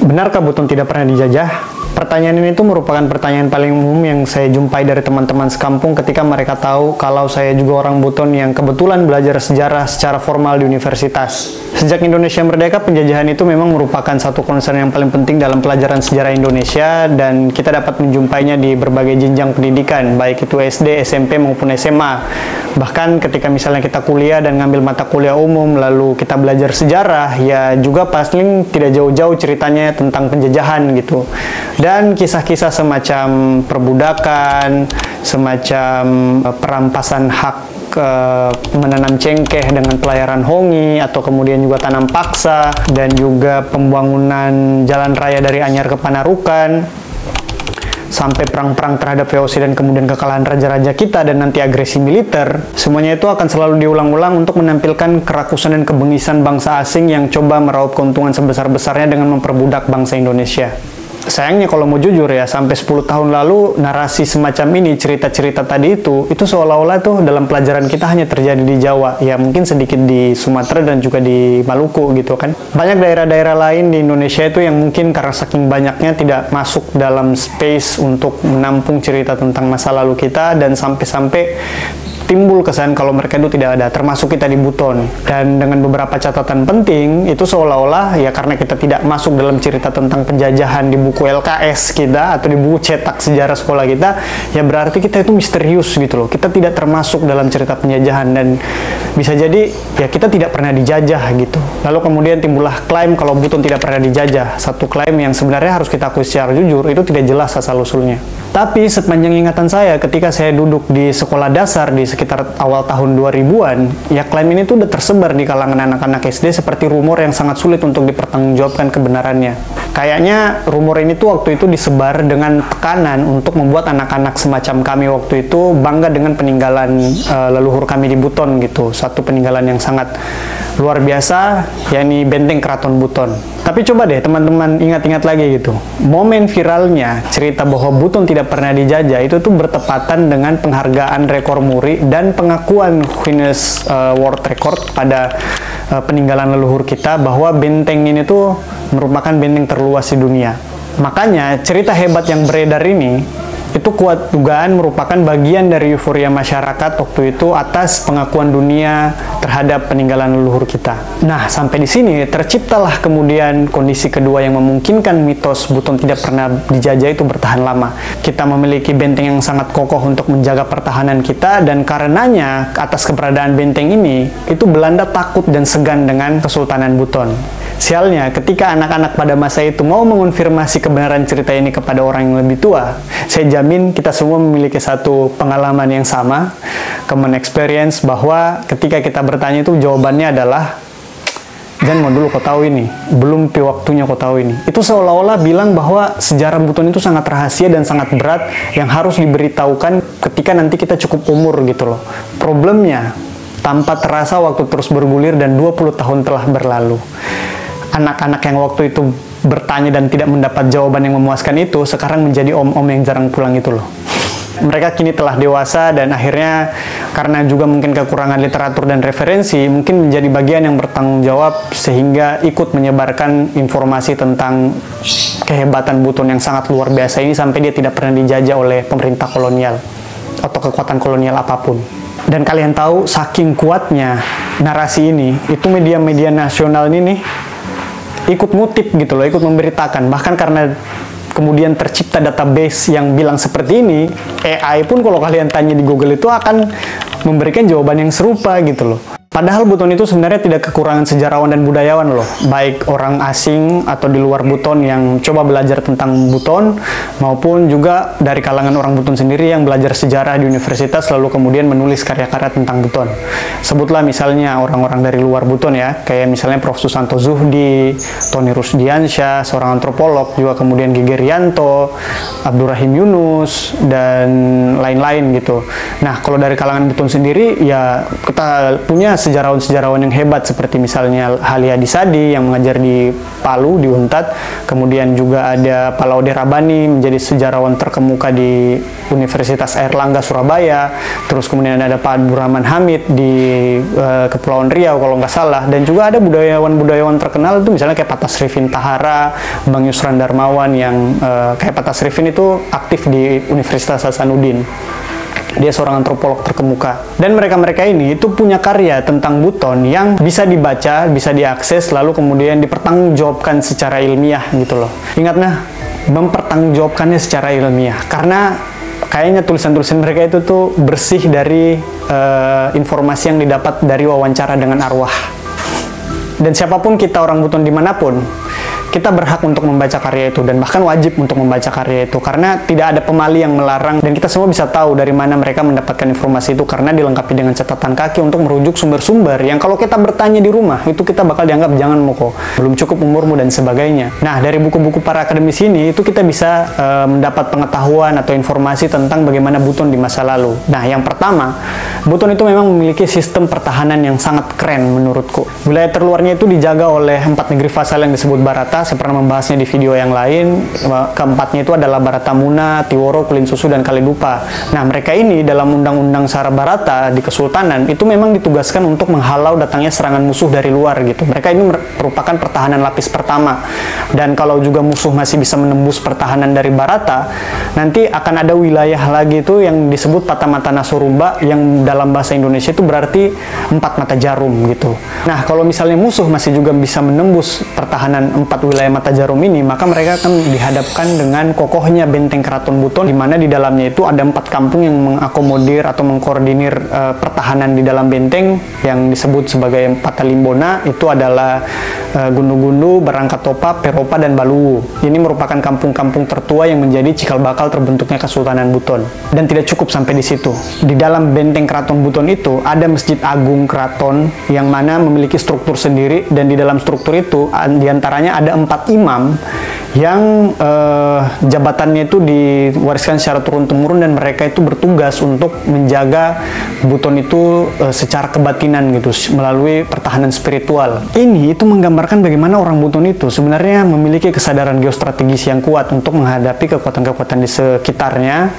Benarkah Buton tidak pernah dijajah? Pertanyaan ini tuh merupakan pertanyaan paling umum yang saya jumpai dari teman-teman sekampung ketika mereka tahu kalau saya juga orang Buton yang kebetulan belajar sejarah secara formal di universitas. Sejak Indonesia merdeka, penjajahan itu memang merupakan satu concern yang paling penting dalam pelajaran sejarah Indonesia, dan kita dapat menjumpainya di berbagai jenjang pendidikan, baik itu SD, SMP maupun SMA. Bahkan ketika misalnya kita kuliah dan ngambil mata kuliah umum, lalu kita belajar sejarah, ya juga paling tidak jauh-jauh ceritanya tentang penjajahan gitu. Dan kisah-kisah semacam perbudakan, semacam perampasan hak menanam cengkeh dengan pelayaran hongi, atau kemudian juga tanam paksa, dan juga pembangunan jalan raya dari Anyar ke Panarukan, sampai perang-perang terhadap VOC dan kemudian kekalahan raja-raja kita dan nanti agresi militer. Semuanya itu akan selalu diulang-ulang untuk menampilkan kerakusan dan kebengisan bangsa asing yang coba meraup keuntungan sebesar-besarnya dengan memperbudak bangsa Indonesia. Sayangnya kalau mau jujur ya, sampai 10 tahun lalu narasi semacam ini, cerita-cerita tadi itu seolah-olah tuh dalam pelajaran kita hanya terjadi di Jawa, ya mungkin sedikit di Sumatera dan juga di Maluku gitu kan. Banyak daerah-daerah lain di Indonesia itu yang mungkin karena saking banyaknya tidak masuk dalam space untuk menampung cerita tentang masa lalu kita, dan sampai-sampai timbul kesan kalau mereka itu tidak ada, termasuk kita di Buton. Dan dengan beberapa catatan penting, itu seolah-olah ya karena kita tidak masuk dalam cerita tentang penjajahan di buku LKS kita atau di buku cetak sejarah sekolah kita, ya berarti kita itu misterius gitu loh. Kita tidak termasuk dalam cerita penjajahan, dan bisa jadi ya kita tidak pernah dijajah gitu. Lalu kemudian timbullah klaim kalau Buton tidak pernah dijajah. Satu klaim yang sebenarnya harus kita akui secara jujur, itu tidak jelas asal-usulnya. Tapi sepanjang ingatan saya ketika saya duduk di sekolah dasar di sekitar awal tahun 2000-an, ya klaim ini tuh udah tersebar di kalangan anak-anak SD seperti rumor yang sangat sulit untuk dipertanggungjawabkan kebenarannya. Kayaknya rumor ini tuh waktu itu disebar dengan tekanan untuk membuat anak-anak semacam kami waktu itu bangga dengan peninggalan leluhur kami di Buton gitu. Satu peninggalan yang sangat luar biasa, yakni Benteng Keraton Buton. Tapi coba deh teman-teman ingat-ingat lagi gitu. Momen viralnya cerita bahwa Buton tidak pernah dijajah itu tuh bertepatan dengan penghargaan rekor muri dan pengakuan Guinness World Record pada peninggalan leluhur kita bahwa benteng ini tuh merupakan benteng terluas di dunia. Makanya cerita hebat yang beredar ini itu kuat dugaan merupakan bagian dari euforia masyarakat waktu itu atas pengakuan dunia terhadap peninggalan leluhur kita. Nah, sampai di sini terciptalah kemudian kondisi kedua yang memungkinkan mitos Buton tidak pernah dijajah itu bertahan lama. Kita memiliki benteng yang sangat kokoh untuk menjaga pertahanan kita, dan karenanya atas keberadaan benteng ini, itu Belanda takut dan segan dengan Kesultanan Buton. Sialnya, ketika anak-anak pada masa itu mau mengonfirmasi kebenaran cerita ini kepada orang yang lebih tua, saya jamin kita semua memiliki satu pengalaman yang sama, common experience, bahwa ketika kita bertanya itu jawabannya adalah, "Jan, mau dulu kau tahu ini, belum pi waktunya kau tahu ini." Itu seolah-olah bilang bahwa sejarah Buton itu sangat rahasia dan sangat berat yang harus diberitahukan ketika nanti kita cukup umur gitu loh. Problemnya, tanpa terasa waktu terus bergulir dan 20 tahun telah berlalu. Anak-anak yang waktu itu bertanya dan tidak mendapat jawaban yang memuaskan itu sekarang menjadi om-om yang jarang pulang itu loh. Mereka kini telah dewasa, dan akhirnya karena juga mungkin kekurangan literatur dan referensi, mungkin menjadi bagian yang bertanggung jawab sehingga ikut menyebarkan informasi tentang kehebatan Buton yang sangat luar biasa ini sampai dia tidak pernah dijajah oleh pemerintah kolonial atau kekuatan kolonial apapun. Dan kalian tahu, saking kuatnya narasi ini, itu media-media nasional ini nih ikut ngutip gitu loh, ikut memberitakan. Bahkan karena kemudian tercipta database yang bilang seperti ini, AI pun kalau kalian tanya di Google itu akan memberikan jawaban yang serupa gitu loh. Padahal Buton itu sebenarnya tidak kekurangan sejarawan dan budayawan loh, baik orang asing atau di luar Buton yang coba belajar tentang Buton, maupun juga dari kalangan orang Buton sendiri yang belajar sejarah di universitas lalu kemudian menulis karya-karya tentang Buton. Sebutlah misalnya orang-orang dari luar Buton ya, kayak misalnya Prof. Susanto Zuhdi, Tony Rusdiansyah, seorang antropolog, juga kemudian Geger Rianto, Abdurrahim Yunus, dan lain-lain gitu. Nah, kalau dari kalangan Buton sendiri ya kita punya sejarawan-sejarawan yang hebat seperti misalnya Halia Adisadi yang mengajar di Palu, di Unpad. Kemudian juga ada Pak Laude Rabbani menjadi sejarawan terkemuka di Universitas Airlangga Surabaya. Terus kemudian ada Pak Abdurrahman Hamid di Kepulauan Riau kalau nggak salah. Dan juga ada budayawan-budayawan terkenal itu misalnya kayak Pak Tasrifin Tahara, Bang Yusran Darmawan yang kayak Pak Tasrifin itu aktif di Universitas Hasanuddin. Dia seorang antropolog terkemuka. Dan mereka-mereka ini itu punya karya tentang Buton yang bisa dibaca, bisa diakses, lalu kemudian dipertanggungjawabkan secara ilmiah gitu loh. Ingat nah, mempertanggungjawabkannya secara ilmiah. Karena kayaknya tulisan-tulisan mereka itu tuh bersih dari informasi yang didapat dari wawancara dengan arwah. Dan siapapun kita orang Buton dimanapun, kita berhak untuk membaca karya itu dan bahkan wajib untuk membaca karya itu karena tidak ada pemali yang melarang dan kita semua bisa tahu dari mana mereka mendapatkan informasi itu karena dilengkapi dengan catatan kaki untuk merujuk sumber-sumber yang kalau kita bertanya di rumah itu kita bakal dianggap jangan moko, belum cukup umurmu dan sebagainya. Nah, dari buku-buku para akademisi ini itu kita bisa mendapat pengetahuan atau informasi tentang bagaimana Buton di masa lalu. Nah, yang pertama, Buton itu memang memiliki sistem pertahanan yang sangat keren menurutku. Wilayah terluarnya itu dijaga oleh 4 negeri vasal yang disebut Barata. Saya pernah membahasnya di video yang lain. Keempatnya itu adalah Baratamuna, Tiworo, Kulin Susu, dan Kalidupa. Nah, mereka ini dalam Undang-Undang Sara Barata di Kesultanan itu memang ditugaskan untuk menghalau datangnya serangan musuh dari luar gitu. Mereka ini merupakan pertahanan lapis pertama. Dan kalau juga musuh masih bisa menembus pertahanan dari Barata, nanti akan ada wilayah lagi itu yang disebut Patamata Nasorumba yang dalam bahasa Indonesia itu berarti 4 mata jarum gitu. Nah, kalau misalnya musuh masih juga bisa menembus pertahanan 4 wilayah mata jarum ini, maka mereka akan dihadapkan dengan kokohnya benteng Keraton Buton, di mana di dalamnya itu ada 4 kampung yang mengakomodir atau mengkoordinir pertahanan di dalam benteng yang disebut sebagai Patalimbona. Itu adalah Gundu-Gundu, Barangkatopa, Peropa, dan Baluwu. Ini merupakan kampung-kampung tertua yang menjadi cikal bakal terbentuknya Kesultanan Buton. Dan tidak cukup sampai di situ. Di dalam benteng Keraton Buton itu ada Masjid Agung Keraton yang mana memiliki struktur sendiri, dan di dalam struktur itu diantaranya ada 4 imam yang jabatannya itu diwariskan secara turun-temurun dan mereka itu bertugas untuk menjaga Buton itu secara kebatinan gitu melalui pertahanan spiritual. Ini itu menggambarkan bagaimana orang Buton itu sebenarnya memiliki kesadaran geostrategis yang kuat untuk menghadapi kekuatan-kekuatan di sekitarnya,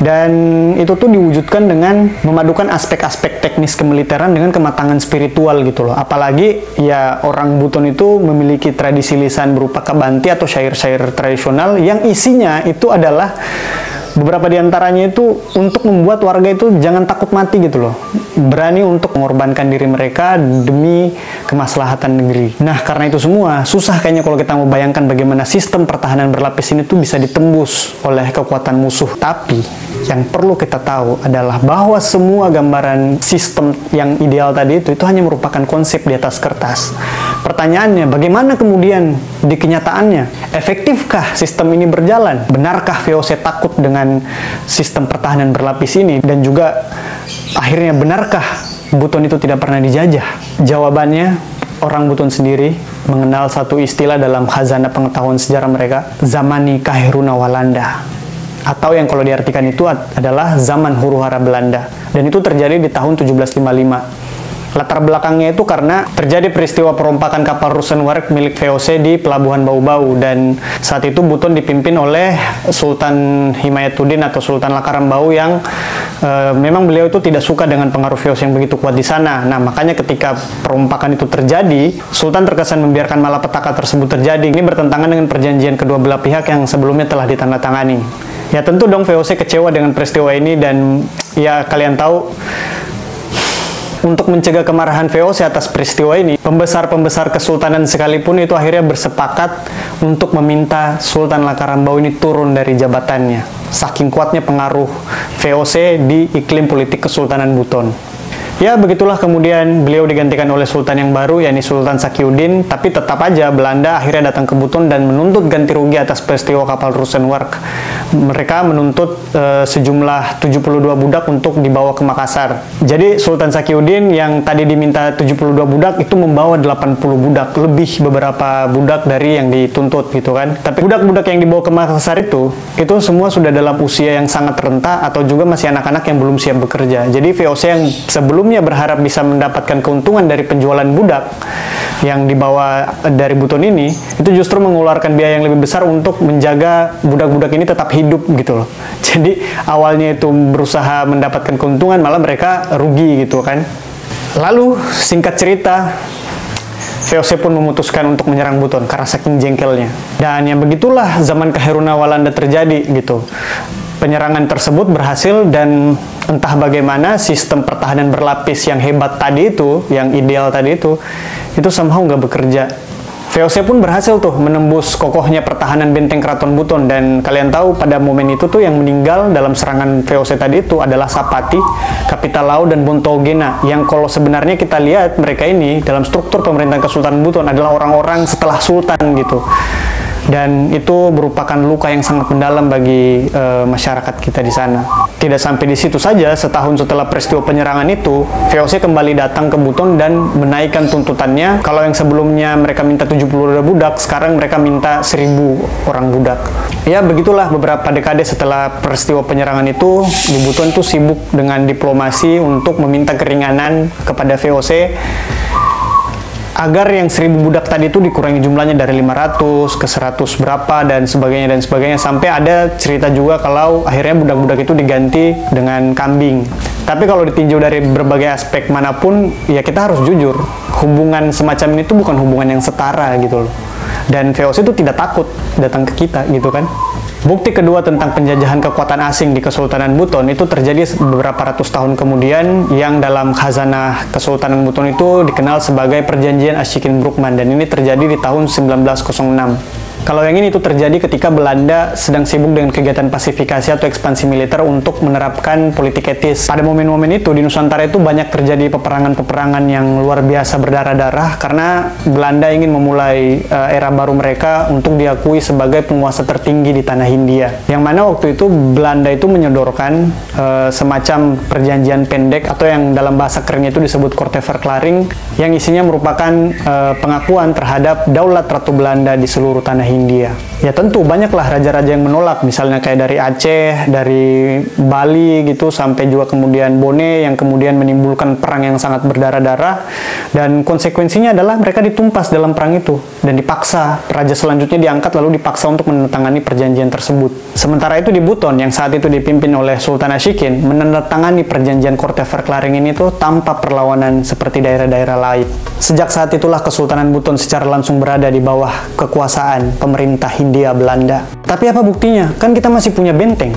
dan itu tuh diwujudkan dengan memadukan aspek-aspek teknis kemiliteran dengan kematangan spiritual gitu loh. Apalagi ya orang Buton itu memiliki tradisi lisan berupa kabanti atau syair-syair tradisional yang isinya itu adalah beberapa diantaranya itu untuk membuat warga itu jangan takut mati gitu loh, berani untuk mengorbankan diri mereka demi kemaslahatan negeri. Nah, karena itu semua susah kayaknya kalau kita mau bayangkan bagaimana sistem pertahanan berlapis ini tuh bisa ditembus oleh kekuatan musuh. Tapi yang perlu kita tahu adalah bahwa semua gambaran sistem yang ideal tadi itu hanya merupakan konsep di atas kertas. Pertanyaannya, bagaimana kemudian di kenyataannya? Efektifkah sistem ini berjalan? Benarkah VOC takut dengan sistem pertahanan berlapis ini? Dan juga akhirnya benarkah Buton itu tidak pernah dijajah? Jawabannya, orang Buton sendiri mengenal satu istilah dalam khazanah pengetahuan sejarah mereka, zamani Kaheruna Walanda. Atau yang kalau diartikan itu adalah zaman huru-hara Belanda. Dan itu terjadi di tahun 1755. Latar belakangnya itu karena terjadi peristiwa perompakan kapal Rosenwerk milik VOC di Pelabuhan Bau-Bau, dan saat itu Buton dipimpin oleh Sultan Himayatuddin atau Sultan Lakaram-Bau yang memang beliau itu tidak suka dengan pengaruh VOC yang begitu kuat di sana. Nah, makanya ketika perompakan itu terjadi, Sultan terkesan membiarkan malapetaka tersebut terjadi. Ini bertentangan dengan perjanjian kedua belah pihak yang sebelumnya telah ditandatangani. Ya tentu dong VOC kecewa dengan peristiwa ini, dan ya kalian tahu, untuk mencegah kemarahan VOC atas peristiwa ini, pembesar-pembesar kesultanan sekalipun itu akhirnya bersepakat untuk meminta Sultan Lakaram-Bau ini turun dari jabatannya. Saking kuatnya pengaruh VOC di iklim politik Kesultanan Buton. Ya, begitulah kemudian beliau digantikan oleh Sultan yang baru, yakni Sultan Sakiuddin, tapi tetap aja Belanda akhirnya datang ke Buton dan menuntut ganti rugi atas peristiwa kapal Rosenwerk. mereka menuntut sejumlah 72 budak untuk dibawa ke Makassar. Jadi Sultan Sakiuddin yang tadi diminta 72 budak itu membawa 80 budak, lebih beberapa budak dari yang dituntut gitu kan. Tapi budak-budak yang dibawa ke Makassar itu semua sudah dalam usia yang sangat renta atau juga masih anak-anak yang belum siap bekerja. Jadi VOC yang sebelumnya berharap bisa mendapatkan keuntungan dari penjualan budak yang dibawa dari Buton ini, itu justru mengeluarkan biaya yang lebih besar untuk menjaga budak-budak ini tetap hidup gitu loh. Jadi awalnya itu berusaha mendapatkan keuntungan, malah mereka rugi gitu kan. Lalu singkat cerita, VOC pun memutuskan untuk menyerang Buton karena saking jengkelnya. Dan yang begitulah zaman Khairuna Walanda terjadi gitu. Penyerangan tersebut berhasil dan entah bagaimana sistem pertahanan berlapis yang hebat tadi itu, yang ideal tadi itu somehow nggak bekerja. VOC pun berhasil tuh menembus kokohnya pertahanan benteng Keraton Buton, dan kalian tahu pada momen itu tuh yang meninggal dalam serangan VOC tadi itu adalah Sapati, Kapitalau, dan Bontogena, yang kalau sebenarnya kita lihat mereka ini dalam struktur pemerintahan Kesultanan Buton adalah orang-orang setelah Sultan gitu. Dan itu merupakan luka yang sangat mendalam bagi masyarakat kita di sana. Tidak sampai di situ saja, setahun setelah peristiwa penyerangan itu, VOC kembali datang ke Buton dan menaikkan tuntutannya. Kalau yang sebelumnya mereka minta 72 budak, sekarang mereka minta 1000 orang budak. Ya, begitulah beberapa dekade setelah peristiwa penyerangan itu, di Buton itu sibuk dengan diplomasi untuk meminta keringanan kepada VOC agar yang 1000 budak tadi itu dikurangi jumlahnya dari 500 ke 100 berapa dan sebagainya, sampai ada cerita juga kalau akhirnya budak-budak itu diganti dengan kambing. Tapi kalau ditinjau dari berbagai aspek manapun, ya kita harus jujur, hubungan semacam ini tuh bukan hubungan yang setara gitu loh. Dan VOC itu tidak takut datang ke kita gitu kan. Bukti kedua tentang penjajahan kekuatan asing di Kesultanan Buton itu terjadi beberapa ratus tahun kemudian, yang dalam khazanah Kesultanan Buton itu dikenal sebagai Perjanjian Ashikin-Brookman, dan ini terjadi di tahun 1906. Kalau yang ini itu terjadi ketika Belanda sedang sibuk dengan kegiatan pasifikasi atau ekspansi militer untuk menerapkan politik etis. Pada momen-momen itu di Nusantara itu banyak terjadi peperangan-peperangan yang luar biasa berdarah-darah karena Belanda ingin memulai era baru mereka untuk diakui sebagai penguasa tertinggi di tanah Hindia. Yang mana waktu itu Belanda itu menyodorkan semacam perjanjian pendek atau yang dalam bahasa kerennya itu disebut Korteverklaring, yang isinya merupakan pengakuan terhadap daulat Ratu Belanda di seluruh tanah Hindia. Ya tentu banyaklah raja-raja yang menolak, misalnya kayak dari Aceh, dari Bali gitu, sampai juga kemudian Bone, yang kemudian menimbulkan perang yang sangat berdarah-darah, dan konsekuensinya adalah mereka ditumpas dalam perang itu dan dipaksa, raja selanjutnya diangkat lalu dipaksa untuk menandatangani perjanjian tersebut. Sementara itu di Buton yang saat itu dipimpin oleh Sultan Ashikin menandatangani perjanjian Korteverklaring ini tuh tanpa perlawanan seperti daerah-daerah lain. Sejak saat itulah Kesultanan Buton secara langsung berada di bawah kekuasaan pemerintah Hindia Belanda. Tapi apa buktinya? Kan kita masih punya benteng.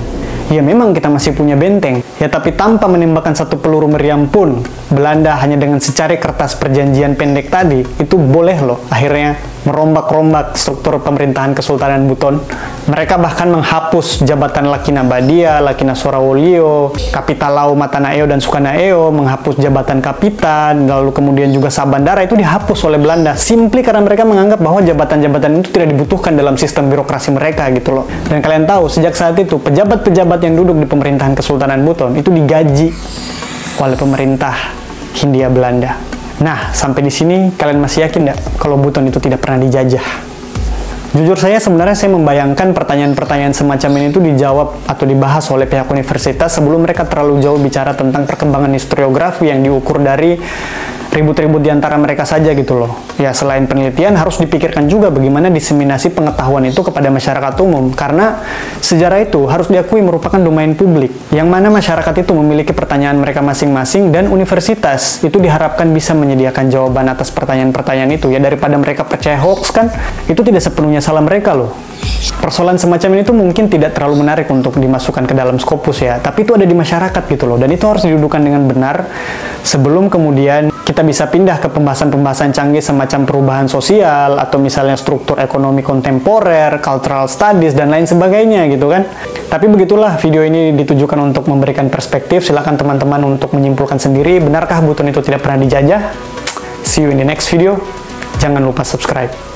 Ya memang kita masih punya benteng. Ya tapi tanpa menembakkan satu peluru meriam pun, Belanda hanya dengan secari kertas perjanjian pendek tadi, itu boleh loh akhirnya merombak-rombak struktur pemerintahan Kesultanan Buton. Mereka bahkan menghapus jabatan Lakina Badia, Lakina Sorawolio, Kapitalau Matanaeo dan Sukanaeo, menghapus jabatan kapitan, lalu kemudian juga Sabandara itu dihapus oleh Belanda, simply karena mereka menganggap bahwa jabatan-jabatan itu tidak dibutuhkan dalam sistem birokrasi mereka gitu loh. Dan kalian tahu, sejak saat itu, pejabat-pejabat yang duduk di pemerintahan Kesultanan Buton itu digaji oleh pemerintah Hindia Belanda. Nah, sampai di sini kalian masih yakin nggak kalau Buton itu tidak pernah dijajah? Jujur sebenarnya saya membayangkan pertanyaan-pertanyaan semacam ini itu dijawab atau dibahas oleh pihak universitas sebelum mereka terlalu jauh bicara tentang perkembangan historiografi yang diukur dari ribut-ribut di antara mereka saja gitu loh. Ya selain penelitian harus dipikirkan juga bagaimana diseminasi pengetahuan itu kepada masyarakat umum, karena sejarah itu harus diakui merupakan domain publik yang mana masyarakat itu memiliki pertanyaan mereka masing-masing, dan universitas itu diharapkan bisa menyediakan jawaban atas pertanyaan-pertanyaan itu. Ya daripada mereka percaya hoax kan, itu tidak sepenuhnya salah mereka loh. Persoalan semacam ini tuh mungkin tidak terlalu menarik untuk dimasukkan ke dalam Scopus ya, tapi itu ada di masyarakat gitu loh, dan itu harus didudukan dengan benar sebelum kemudian kita bisa pindah ke pembahasan-pembahasan canggih semacam perubahan sosial atau misalnya struktur ekonomi kontemporer, cultural studies, dan lain sebagainya gitu kan. Tapi begitulah, video ini ditujukan untuk memberikan perspektif. Silakan teman-teman untuk menyimpulkan sendiri, benarkah Buton itu tidak pernah dijajah? See you in the next video. Jangan lupa subscribe.